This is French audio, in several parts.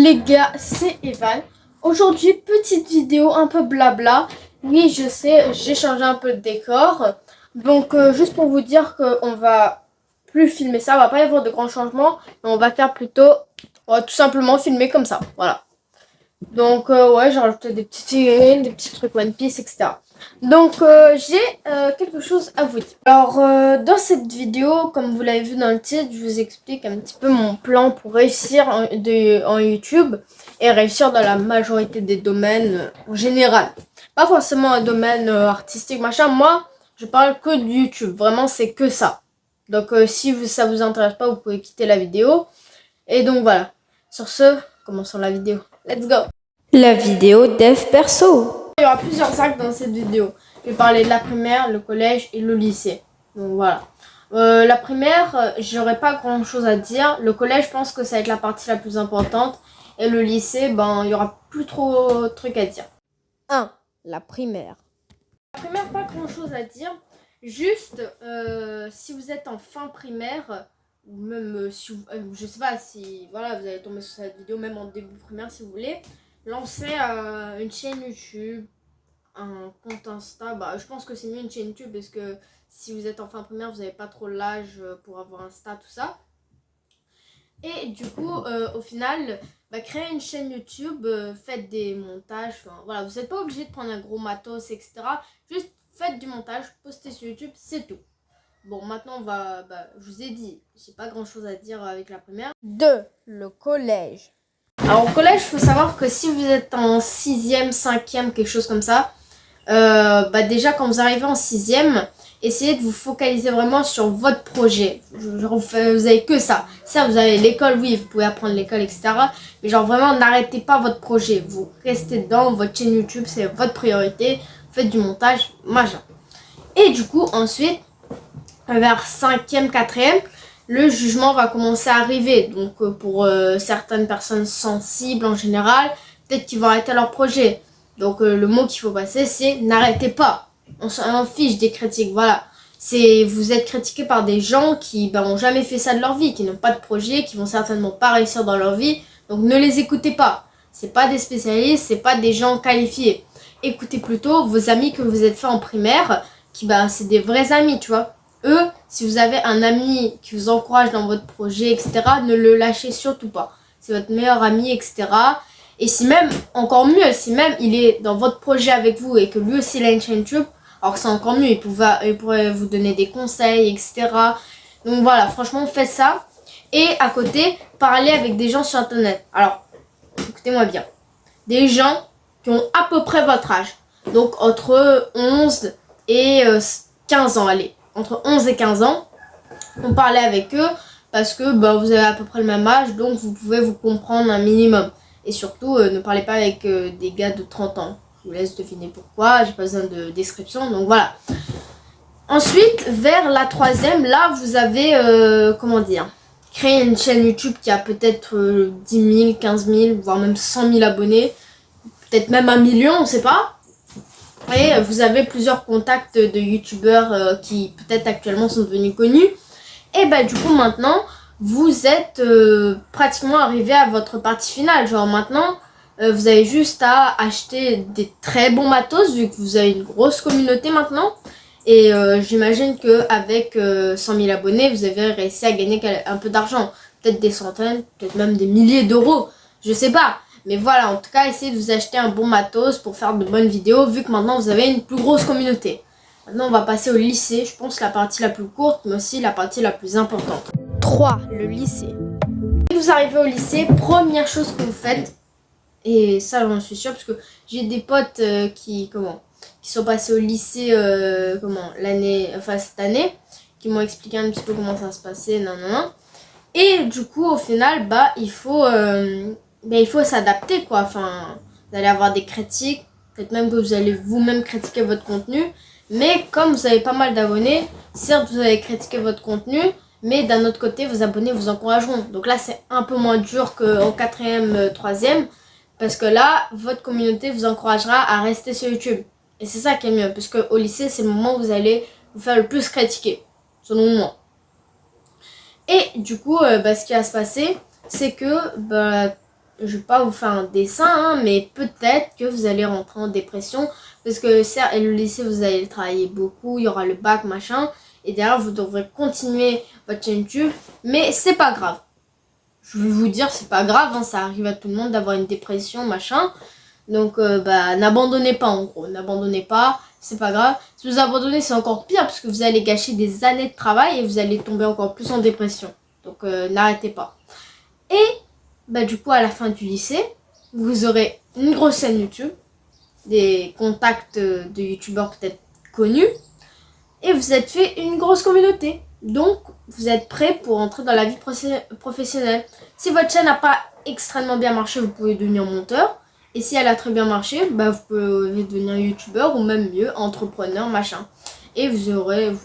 Les gars, c'est Evan. Aujourd'hui, petite vidéo un peu blabla. Oui, je sais, j'ai changé un peu de décor. Donc, juste pour vous dire qu'on va plus filmer ça. On va pas y avoir de grands changements. Mais on va faire plutôt, on va tout simplement filmer comme ça. Voilà. Donc, ouais, j'ai rajouté des petites figurines, des petits trucs One Piece, etc. Donc, j'ai quelque chose à vous dire. Alors, dans cette vidéo, comme vous l'avez vu dans le titre, je vous explique un petit peu mon plan pour réussir en YouTube et réussir dans la majorité des domaines en général. Pas forcément un domaine artistique, machin. Moi, je parle que de YouTube. Vraiment, c'est que ça. Donc, si ça vous intéresse pas, vous pouvez quitter la vidéo. Et donc, voilà. Sur ce, commençons la vidéo. Let's go! La vidéo dev perso. Il y aura plusieurs actes dans cette vidéo. Je vais parler de la primaire, le collège et le lycée. Donc voilà. La primaire, j'aurais pas grand chose à dire. Le collège, je pense que ça va être la partie la plus importante. Et le lycée, ben, il y aura plus trop de trucs à dire. 1. La primaire. La primaire, pas grand chose à dire. Juste, si vous êtes en fin primaire, ou même si vous, je sais pas si voilà, vous allez tomber sur cette vidéo, même en début primaire si vous voulez, lancez une chaîne YouTube, un compte Insta. Bah, je pense que c'est mieux une chaîne YouTube parce que si vous êtes en fin primaire, vous n'avez pas trop l'âge pour avoir Insta, tout ça. Et du coup, au final, bah, créez une chaîne YouTube, faites des montages. Enfin, voilà, vous n'êtes pas obligé de prendre un gros matos, etc. Juste faites du montage, postez sur YouTube, c'est tout. Bon, maintenant, on va. Bah, je vous ai dit, j'ai pas grand chose à dire avec la primaire. 2. Le collège. Alors, au collège, il faut savoir que si vous êtes en 6e, 5e, quelque chose comme ça, bah déjà, quand vous arrivez en 6e, essayez de vous focaliser vraiment sur votre projet. Genre, vous avez que ça. Ça, vous avez l'école, oui, vous pouvez apprendre l'école, etc. Mais genre, vraiment, n'arrêtez pas votre projet. Vous restez dedans, votre chaîne YouTube, c'est votre priorité. Faites du montage, machin. Et du coup, ensuite, vers 5e, 4e, le jugement va commencer à arriver. Donc, pour certaines personnes sensibles en général, peut-être qu'ils vont arrêter leur projet. Donc, le mot qu'il faut passer, c'est n'arrêtez pas. On s'en fiche des critiques, voilà. Vous êtes critiqué par des gens qui n'ont jamais fait ça de leur vie, qui n'ont pas de projet, qui vont certainement pas réussir dans leur vie. Donc, ne les écoutez pas. C'est pas des spécialistes, c'est pas des gens qualifiés. Écoutez plutôt vos amis que vous êtes fait en primaire, qui, c'est des vrais amis, tu vois. Eux, si vous avez un ami qui vous encourage dans votre projet, etc., ne le lâchez surtout pas. C'est votre meilleur ami, etc. Et si même, encore mieux, si même il est dans votre projet avec vous et que lui aussi il a une chaîne YouTube, alors c'est encore mieux, il pourrait vous donner des conseils, etc. Donc voilà, franchement, faites ça. Et à côté, parlez avec des gens sur Internet. Alors, écoutez-moi bien. Des gens qui ont à peu près votre âge. Donc entre 11 et 15 ans, allez. Entre 11 et 15 ans, on parlait avec eux parce que vous avez à peu près le même âge, donc vous pouvez vous comprendre un minimum. Et surtout, ne parlez pas avec des gars de 30 ans. Je vous laisse deviner pourquoi, j'ai pas besoin de description, donc voilà. Ensuite, vers la 3e, là, vous avez, créé une chaîne YouTube qui a peut-être 10 000, 15 000, voire même 100 000 abonnés. Peut-être même 1 million, on sait pas. Et vous avez plusieurs contacts de youtubeurs qui peut-être actuellement sont devenus connus. Et du coup maintenant vous êtes pratiquement arrivé à votre partie finale. Genre maintenant vous avez juste à acheter des très bons matos vu que vous avez une grosse communauté maintenant. Et j'imagine qu'avec 100 000 abonnés vous avez réussi à gagner un peu d'argent. Peut-être des centaines, peut-être même des milliers d'euros. Je sais pas. Mais voilà, en tout cas, essayez de vous acheter un bon matos pour faire de bonnes vidéos, vu que maintenant vous avez une plus grosse communauté. Maintenant, on va passer au lycée. Je pense la partie la plus courte, mais aussi la partie la plus importante. 3. Le lycée. Si vous arrivez au lycée, première chose que vous faites, et ça j'en suis sûre, parce que j'ai des potes qui sont passés au lycée cette année, qui m'ont expliqué un petit peu comment ça se passait, Et du coup, au final, il faut s'adapter, quoi. Enfin, vous allez avoir des critiques, peut-être même que vous allez vous-même critiquer votre contenu. Mais comme vous avez pas mal d'abonnés, certes, vous allez critiquer votre contenu, mais d'un autre côté, vos abonnés vous encourageront. Donc là, c'est un peu moins dur qu'en 4e, 3e, parce que là, votre communauté vous encouragera à rester sur YouTube. Et c'est ça qui est mieux, parce qu'au lycée, c'est le moment où vous allez vous faire le plus critiquer, selon moi. Et du coup, ce qui va se passer, c'est que je vais pas vous faire un dessin, hein, mais peut-être que vous allez rentrer en dépression. Parce que certes, le lycée, vous allez travailler beaucoup, il y aura le bac, machin. Et derrière, vous devrez continuer votre chaîne YouTube. Mais c'est pas grave. Je vais vous dire, c'est pas grave, hein, ça arrive à tout le monde d'avoir une dépression, machin. Donc, n'abandonnez pas, en gros. N'abandonnez pas, c'est pas grave. Si vous abandonnez, c'est encore pire, parce que vous allez gâcher des années de travail et vous allez tomber encore plus en dépression. Donc, n'arrêtez pas. Et, du coup, à la fin du lycée, vous aurez une grosse chaîne YouTube, des contacts de youtubeurs peut-être connus, et vous êtes fait une grosse communauté. Donc, vous êtes prêt pour entrer dans la vie professionnelle. Si votre chaîne n'a pas extrêmement bien marché, vous pouvez devenir monteur. Et si elle a très bien marché, vous pouvez devenir youtubeur ou même mieux, entrepreneur, machin. Et vous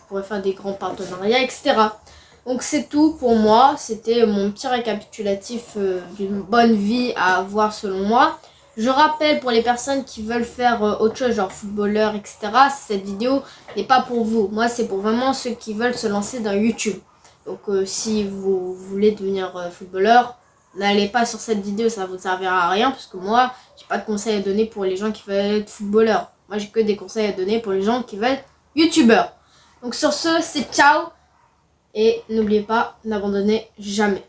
pourrez faire des grands partenariats, etc. Donc c'est tout pour moi. C'était mon petit récapitulatif d'une bonne vie à avoir selon moi. Je rappelle pour les personnes qui veulent faire autre chose, genre footballeur, etc. Cette vidéo n'est pas pour vous. Moi, c'est pour vraiment ceux qui veulent se lancer dans YouTube. Donc, si vous voulez devenir footballeur, n'allez pas sur cette vidéo, ça ne vous servira à rien. Parce que moi, j'ai pas de conseils à donner pour les gens qui veulent être footballeurs. Moi, j'ai que des conseils à donner pour les gens qui veulent être youtubeurs. Donc, sur ce, c'est ciao. Et n'oubliez pas, n'abandonnez jamais.